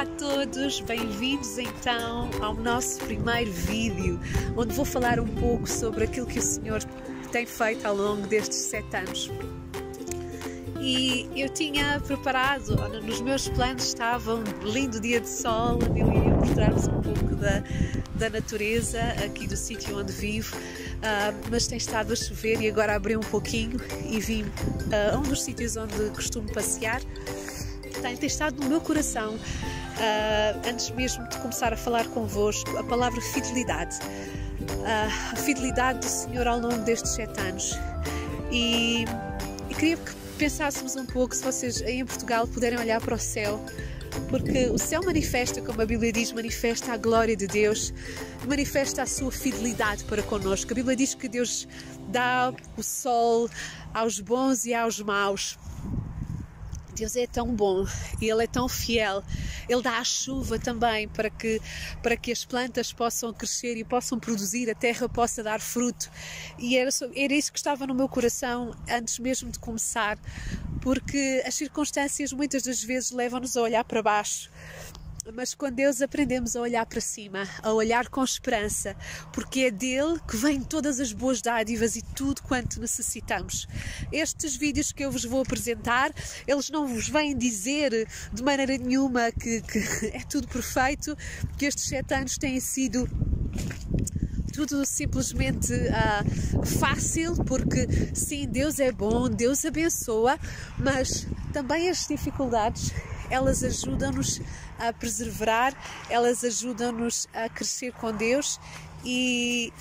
a todos, bem-vindos então ao nosso primeiro vídeo, onde vou falar um pouco sobre aquilo que o Senhor tem feito ao longo destes 7 anos. E eu tinha preparado, nos meus planos estava um lindo dia de sol, onde eu ia mostrar-vos um pouco da natureza aqui do sítio onde vivo, mas tem estado a chover e agora abri um pouquinho e vim a um dos sítios onde costumo passear. Tem estado no meu coração, antes mesmo de começar a falar convosco, a palavra fidelidade. A fidelidade do Senhor ao longo destes 7 anos. E queria que pensássemos um pouco, se vocês aí em Portugal puderem olhar para o céu, porque o céu manifesta, como a Bíblia diz, manifesta a glória de Deus, manifesta a sua fidelidade para connosco. A Bíblia diz que Deus dá o sol aos bons e aos maus. Deus é tão bom e Ele é tão fiel. Ele dá a chuva também para que as plantas possam crescer e possam produzir, a terra possa dar fruto. E era isso que estava no meu coração antes mesmo de começar, porque as circunstâncias muitas das vezes levam-nos a olhar para baixo. Mas com Deus aprendemos a olhar para cima, a olhar com esperança, porque é dele que vêm todas as boas dádivas e tudo quanto necessitamos. Estes vídeos que eu vos vou apresentar, eles não vos vêm dizer de maneira nenhuma que é tudo perfeito, que estes 7 anos têm sido tudo simplesmente fácil, porque sim, Deus é bom, Deus abençoa, mas também as dificuldades, elas ajudam-nos a perseverar, elas ajudam-nos a crescer com Deus e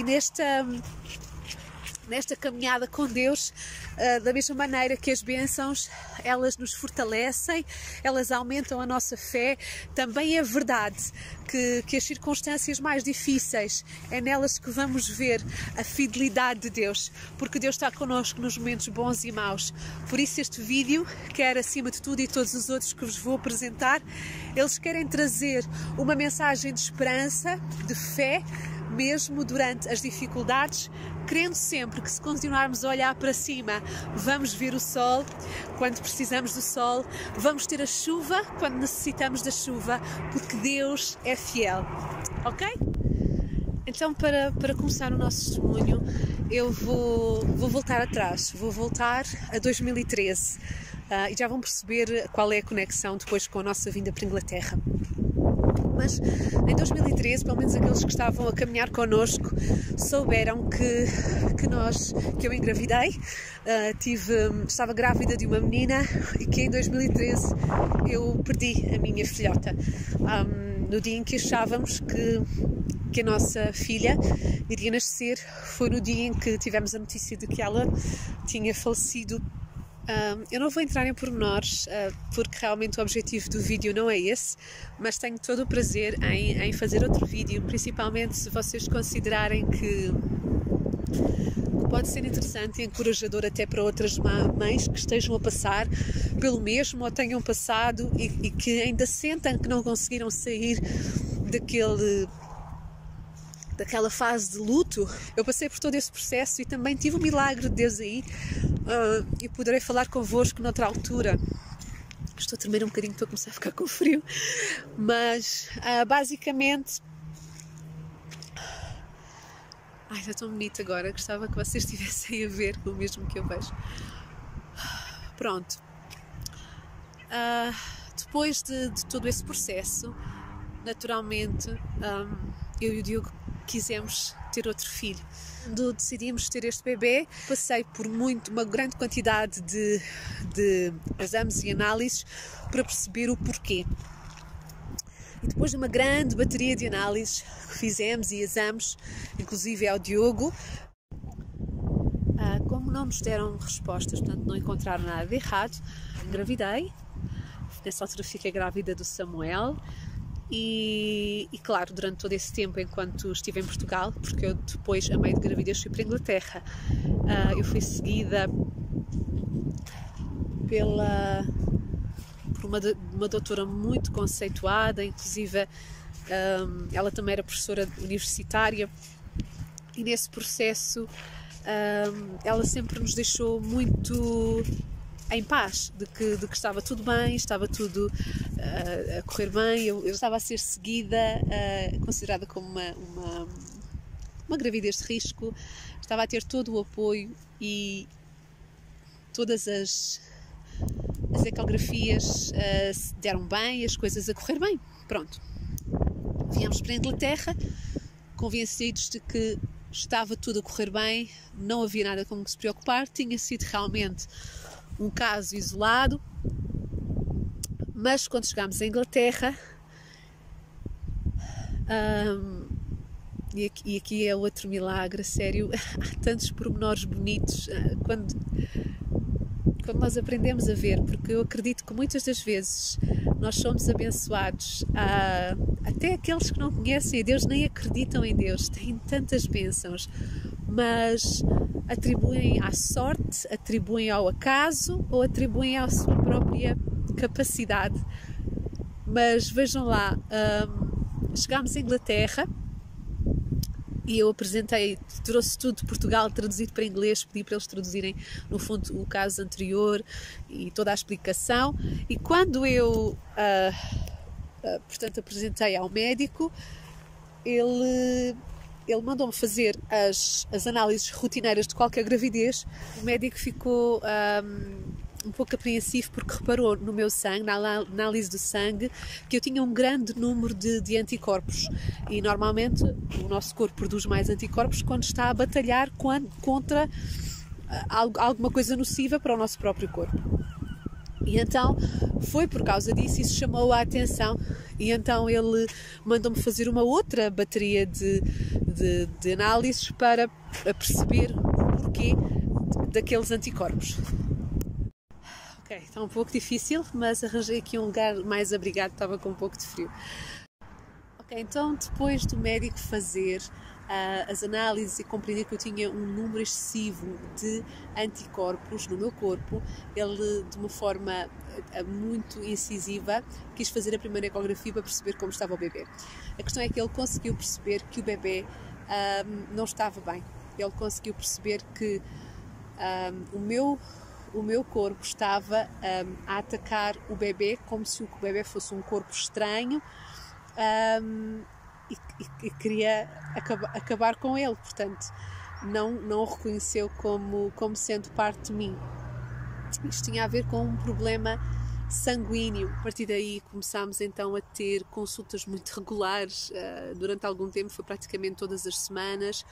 nesta caminhada com Deus, da mesma maneira que as bênçãos, elas nos fortalecem, elas aumentam a nossa fé. Também é verdade que as circunstâncias mais difíceis, é nelas que vamos ver a fidelidade de Deus, porque Deus está connosco nos momentos bons e maus. Por isso este vídeo quer, acima de tudo, e todos os outros que vos vou apresentar, eles querem trazer uma mensagem de esperança, de fé, mesmo durante as dificuldades, crendo sempre que se continuarmos a olhar para cima, vamos ver o sol quando precisamos do sol, vamos ter a chuva quando necessitamos da chuva, porque Deus é fiel, ok? Então, para começar o nosso testemunho, eu vou voltar atrás, vou voltar a 2013 e já vão perceber qual é a conexão depois com a nossa vinda para a Inglaterra. Mas em 2013, pelo menos aqueles que estavam a caminhar connosco, souberam que eu engravidei, estava grávida de uma menina e que em 2013 eu perdi a minha filhota. No dia em que achávamos que a nossa filha iria nascer, foi no dia em que tivemos a notícia de que ela tinha falecido. Eu não vou entrar em pormenores, porque realmente o objetivo do vídeo não é esse, mas tenho todo o prazer em fazer outro vídeo, principalmente se vocês considerarem que pode ser interessante e encorajador até para outras mães que estejam a passar pelo mesmo ou tenham passado e que ainda sentem que não conseguiram sair daquela fase de luto. Eu passei por todo esse processo e também tive o milagre de Deus aí, e poderei falar convosco noutra altura. Estou a tremer um bocadinho, estou a começar a ficar com frio, mas basicamente, está tão bonito agora, gostava que vocês estivessem a ver o mesmo que eu vejo. Pronto, depois de todo esse processo, naturalmente, eu e o Diogo quisemos ter outro filho. Quando decidimos ter este bebê, passei por uma grande quantidade de exames e análises para perceber o porquê. E depois de uma grande bateria de análises que fizemos e exames, inclusive ao Diogo, como não nos deram respostas, portanto não encontraram nada de errado, engravidei. Nessa altura fiquei grávida do Samuel. E claro, durante todo esse tempo, enquanto estive em Portugal, porque eu depois, a meio de gravidez, fui para a Inglaterra, eu fui seguida por uma doutora muito conceituada, inclusive ela também era professora universitária, e nesse processo ela sempre nos deixou muito em paz, de que estava tudo bem, estava tudo a correr bem, eu estava a ser seguida, considerada como uma gravidez de risco, estava a ter todo o apoio e todas as ecografias deram bem, as coisas a correr bem. Pronto, viemos para a Inglaterra, convencidos de que estava tudo a correr bem, não havia nada com que se preocupar, tinha sido realmente um caso isolado, mas quando chegámos à Inglaterra, e aqui é outro milagre, sério, há tantos pormenores bonitos quando nós aprendemos a ver, porque eu acredito que muitas das vezes nós somos abençoados, até aqueles que não conhecem a Deus nem acreditam em Deus, têm tantas bênçãos, mas atribuem à sorte, atribuem ao acaso ou atribuem à sua própria capacidade. Mas vejam lá, chegámos à Inglaterra e eu apresentei, trouxe tudo de Portugal traduzido para inglês, pedi para eles traduzirem no fundo o caso anterior e toda a explicação, e quando eu portanto apresentei ao médico, ele mandou-me fazer as análises rotineiras de qualquer gravidez. O médico ficou um pouco apreensivo porque reparou no meu sangue, na análise do sangue, que eu tinha um grande número de anticorpos, e normalmente o nosso corpo produz mais anticorpos quando está a batalhar contra alguma coisa nociva para o nosso próprio corpo. E então foi por causa disso, isso chamou a atenção, e então ele mandou-me fazer uma outra bateria de análises para perceber o porquê daqueles anticorpos. Ok, está um pouco difícil, mas arranjei aqui um lugar mais abrigado, estava com um pouco de frio. Ok, então depois do médico fazer as análises e compreender que eu tinha um número excessivo de anticorpos no meu corpo, ele, de uma forma muito incisiva, quis fazer a primeira ecografia para perceber como estava o bebê. A questão é que ele conseguiu perceber que o bebê não estava bem. Ele conseguiu perceber que o meu corpo estava a atacar o bebê como se o bebê fosse um corpo estranho, e queria acabar com ele, portanto não o reconheceu como sendo parte de mim. Isto tinha a ver com um problema sanguíneo. A partir daí começámos então a ter consultas muito regulares, durante algum tempo, foi praticamente todas as semanas,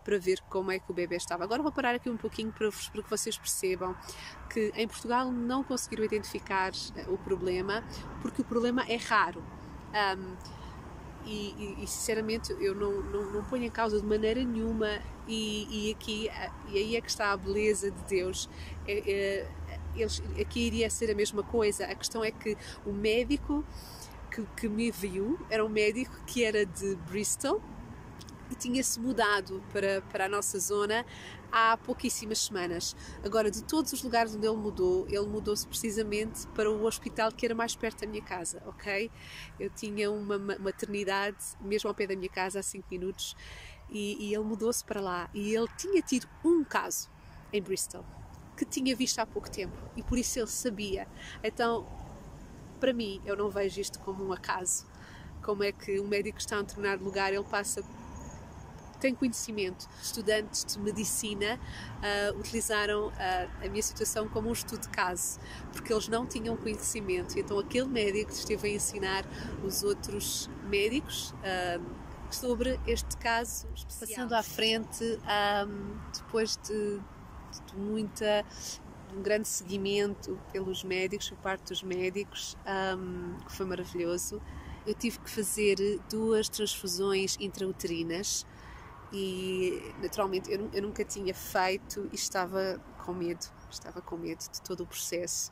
para ver como é que o bebê estava. Agora vou parar aqui um pouquinho para que vocês percebam que em Portugal não conseguiram identificar o problema, porque o problema é raro. E sinceramente eu não ponho em causa de maneira nenhuma, e aí é que está a beleza de Deus. Aqui iria ser a mesma coisa. A questão é que o médico que me viu era um médico que era de Bristol e tinha-se mudado para a nossa zona há pouquíssimas semanas. Agora, de todos os lugares onde ele mudou-se precisamente para o hospital que era mais perto da minha casa, ok? Eu tinha uma maternidade mesmo ao pé da minha casa, a 5 minutos, e ele mudou-se para lá. E ele tinha tido um caso em Bristol, que tinha visto há pouco tempo, e por isso ele sabia. Então, para mim, eu não vejo isto como um acaso. Como é que um médico está em um determinado lugar, ele tem conhecimento. Estudantes de medicina utilizaram a minha situação como um estudo de caso, porque eles não tinham conhecimento, e então aquele médico esteve a ensinar os outros médicos sobre este caso especial. Passando à frente, depois de um grande seguimento pelos médicos, por parte dos médicos, que foi maravilhoso, eu tive que fazer 2 transfusões intrauterinas. E naturalmente eu nunca tinha feito e estava com medo de todo o processo.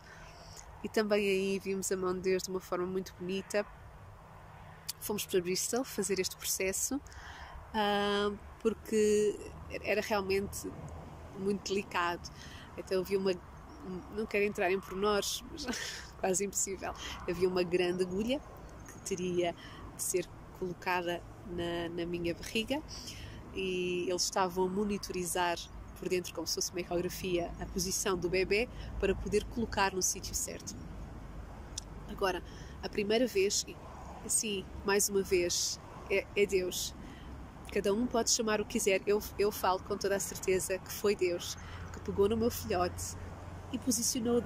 E também aí vimos a mão de Deus de uma forma muito bonita. Fomos para Bristol fazer este processo, porque era realmente muito delicado. Então havia não quero entrar em pormenores, mas quase impossível, havia uma grande agulha que teria de ser colocada na minha barriga, e eles estavam a monitorizar por dentro, como se fosse uma ecografia, a posição do bebê para poder colocar no sítio certo. Agora, a primeira vez, assim, mais uma vez, é Deus. Cada um pode chamar o que quiser. Eu falo com toda a certeza que foi Deus que pegou no meu filhote e posicionou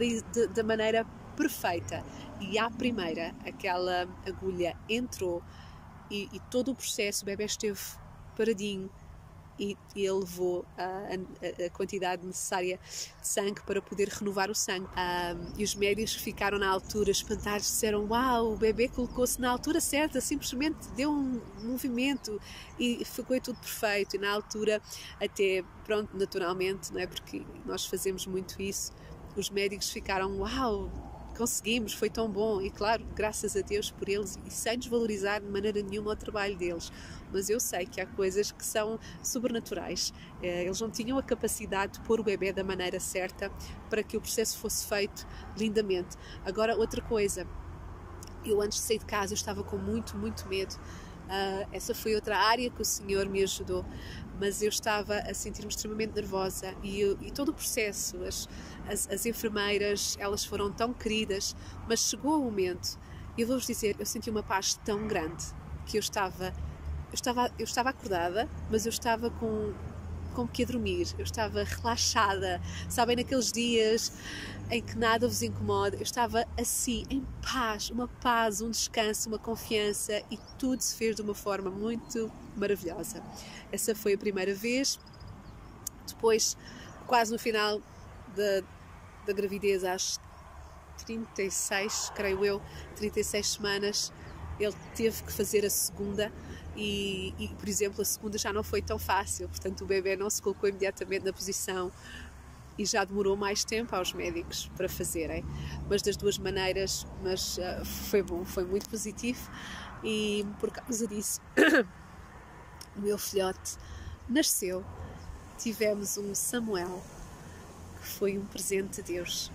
da maneira perfeita. E à primeira, aquela agulha entrou e todo o processo, o bebê esteve paradinho e ele levou a quantidade necessária de sangue para poder renovar o sangue. E os médicos que ficaram na altura espantados disseram: uau, o bebê colocou-se na altura certa, simplesmente deu um movimento e ficou tudo perfeito. E na altura, até, pronto, naturalmente, não é? Porque nós fazemos muito isso, os médicos ficaram: uau, conseguimos, foi tão bom. E claro, graças a Deus por eles, e sem desvalorizar de maneira nenhuma o trabalho deles, mas eu sei que há coisas que são sobrenaturais. Eles não tinham a capacidade de pôr o bebê da maneira certa para que o processo fosse feito lindamente. Agora, outra coisa, eu antes de sair de casa eu estava com muito medo. Essa foi outra área que o Senhor me ajudou, mas eu estava a sentir-me extremamente nervosa e todo o processo, as enfermeiras, elas foram tão queridas, mas chegou o momento, e eu vou-vos dizer, eu senti uma paz tão grande que eu estava acordada, mas eu estava como que a dormir, eu estava relaxada, sabem, naqueles dias em que nada vos incomoda, eu estava assim, em paz, uma paz, um descanso, uma confiança, e tudo se fez de uma forma muito maravilhosa. Essa foi a primeira vez. Depois, quase no final da gravidez, às 36, creio eu, 36 semanas, ele teve que fazer a segunda e, por exemplo, a segunda já não foi tão fácil, portanto o bebê não se colocou imediatamente na posição e já demorou mais tempo aos médicos para fazerem, mas das duas maneiras, foi bom, foi muito positivo, e por causa disso o meu filhote nasceu. Tivemos um Samuel, que foi um presente de Deus.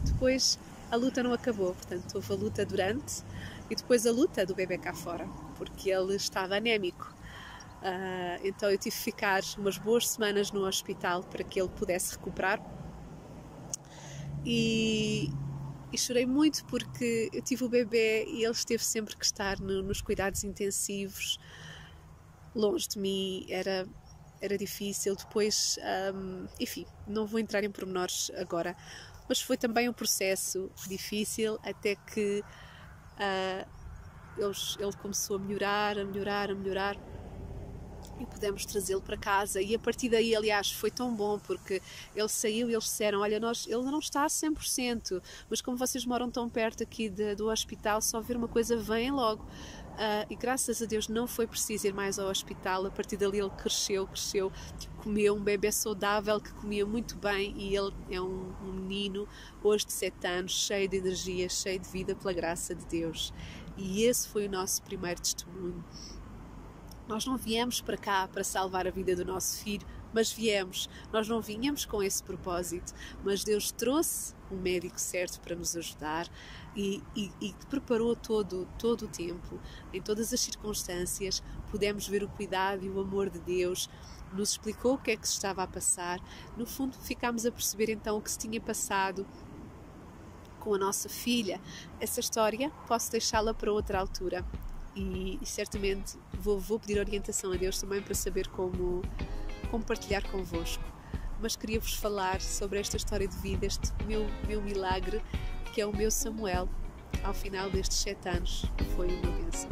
Depois a luta não acabou, portanto houve a luta durante e depois a luta do bebê cá fora, porque ele estava anémico. Então eu tive que ficar umas boas semanas no hospital para que ele pudesse recuperar, e chorei muito porque eu tive o bebê e ele esteve sempre que estar nos cuidados intensivos, longe de mim, era difícil. Depois, enfim, não vou entrar em pormenores agora, mas foi também um processo difícil até que ele começou a melhorar e pudemos trazê-lo para casa, e a partir daí, aliás, foi tão bom porque ele saiu e eles disseram: olha, ele não está a 100%, mas como vocês moram tão perto aqui do hospital, só ver uma coisa, vem logo. E graças a Deus não foi preciso ir mais ao hospital. A partir dali ele cresceu, comeu, um bebê saudável que comia muito bem, e ele é um menino hoje de 7 anos, cheio de energia, cheio de vida pela graça de Deus. E esse foi o nosso primeiro testemunho. Nós não viemos para cá para salvar a vida do nosso filho, mas viemos. Nós não vinhamos com esse propósito, mas Deus trouxe um médico certo para nos ajudar e preparou todo o tempo, em todas as circunstâncias. Pudemos ver o cuidado e o amor de Deus, nos explicou o que é que se estava a passar. No fundo, ficámos a perceber então o que se tinha passado com a nossa filha. Essa história posso deixá-la para outra altura. E certamente vou pedir orientação a Deus também para saber como partilhar convosco, mas queria-vos falar sobre esta história de vida, este meu milagre, que é o meu Samuel. Ao final destes 7 anos foi uma bênção.